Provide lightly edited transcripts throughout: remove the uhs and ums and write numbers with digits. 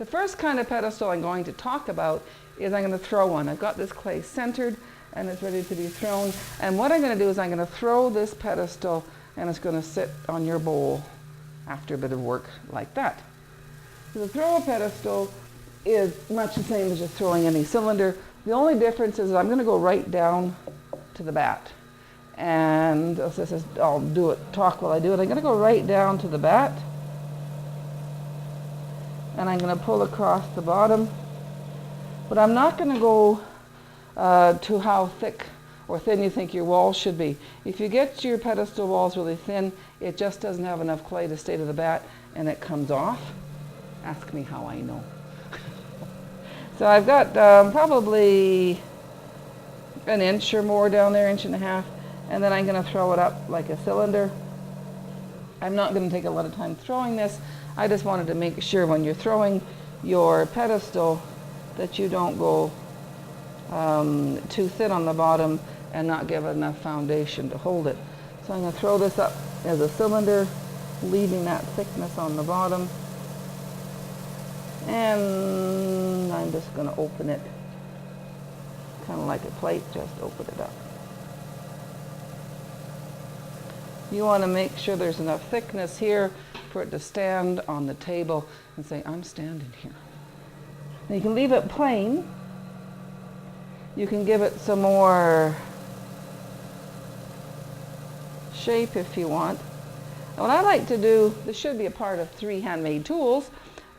The first kind of pedestal I'm going to talk about is I'm going to throw one. I've got this clay centered and it's ready to be thrown. And what I'm going to do is I'm going to throw this pedestal and it's going to sit on your bowl after a bit of work like that. So the throw a pedestal is much the same as just throwing any cylinder. The only difference is I'm going to go right down to the bat. And I'll do it, talk while I do it. I'm going to go right down to the bat. And I'm going to pull across the bottom. But I'm not going to go to how thick or thin you think your walls should be. If you get your pedestal walls really thin, it just doesn't have enough clay to stay to the bat and it comes off. Ask me how I know. So I've got probably an inch or more down there, inch and a half, and then I'm going to throw it up like a cylinder. I'm not going to take a lot of time throwing this. I just wanted to make sure when you're throwing your pedestal that you don't go too thin on the bottom and not give it enough foundation to hold it. So I'm going to throw this up as a cylinder, leaving that thickness on the bottom. And I'm just going to open it, kind of like a plate, just open it up. You want to make sure there's enough thickness here for it to stand on the table and say, I'm standing here. Now you can leave it plain. You can give it some more shape if you want. And what I like to do, this should be a part of 3 handmade tools,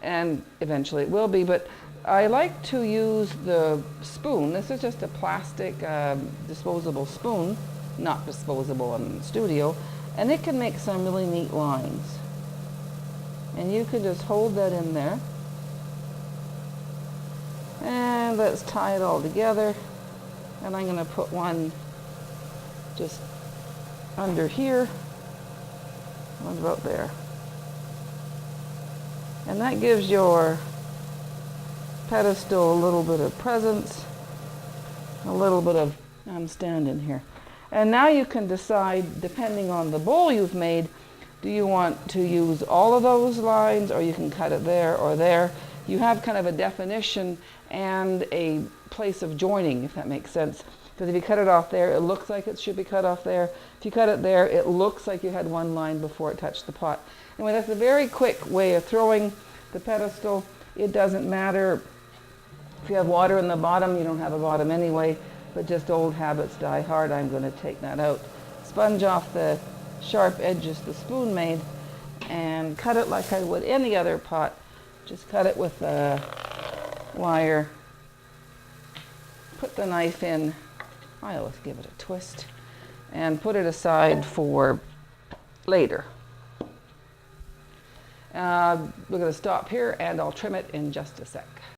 and eventually it will be, but I like to use the spoon. This is just a plastic disposable spoon, not disposable in the studio, and it can make some really neat lines. And you can just hold that in there. And let's tie it all together. And I'm going to put one just under here, one about there. And that gives your pedestal a little bit of presence, a little bit of, I'm standing here. And now you can decide, depending on the bowl you've made, do you want to use all of those lines, or you can cut it there or there. You have kind of a definition and a place of joining, if that makes sense. Because if you cut it off there, it looks like it should be cut off there. If you cut it there, it looks like you had one line before it touched the pot. Anyway, that's a very quick way of throwing the pedestal. It doesn't matter if you have water in the bottom, you don't have a bottom anyway, but just old habits die hard. I'm going to take that out. Sponge off the sharp edges the spoon made and cut it like I would any other pot. Just cut it with a wire. Put the knife in. I always give it a twist. And put it aside for later. We're going to stop here and I'll trim it in just a sec.